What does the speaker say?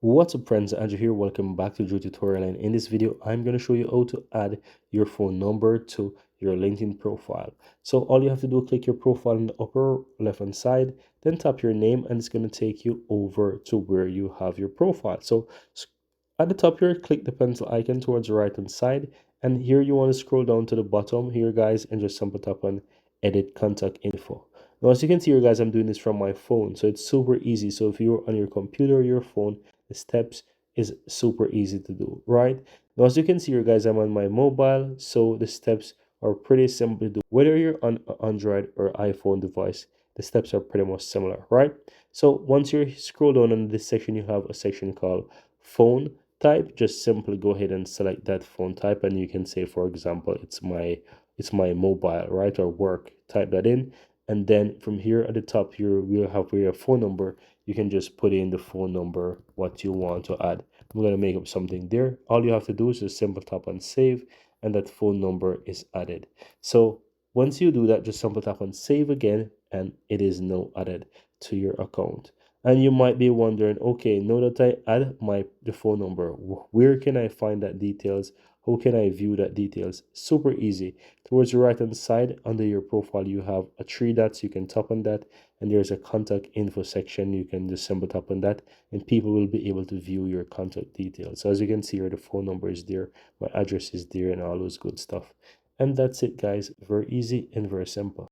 What's up friends, Andrew here. Welcome back to Drew Tutorial, and in this video I'm going to show you how to add your phone number to your LinkedIn profile. So all you have to do is click your profile in the upper left hand side, then tap your name, and it's going to take you over to where you have your profile. So at the top here, click the pencil icon towards the right hand side, and here you want to scroll down to the bottom here guys and just simply tap on edit contact info. Now as you can see here guys, I'm doing this from my phone, so it's super easy. So if you're on your computer or your phone, the steps is super easy to do, right? Now as you can see here guys, I'm on my mobile, so the steps are pretty simple to do. Whether you're on Android or iPhone device, the steps are pretty much similar, right? So once you scroll down in this section, you have a section called phone type. Just simply go ahead and select that phone type, and you can say, for example, it's my mobile, right, or work. Type that in, and then from here at the top here we'll have your phone number. You can just put in the phone number what you want to add. I'm going to make up something there. All you have to do is just simple tap on save, and that phone number is added. So once you do that, just simple tap on save again, and it is now added to your account. And you might be wondering, okay, now that I add the phone number, where can I find that details? How can I view that details? Super easy. Towards the right hand side under your profile, you have a three dots. You can tap on that, and there's a contact info section. You can just simply tap on that, and people will be able to view your contact details. So as you can see here, the phone number is there, my address is there, and all those good stuff. And that's it guys. Very easy and very simple.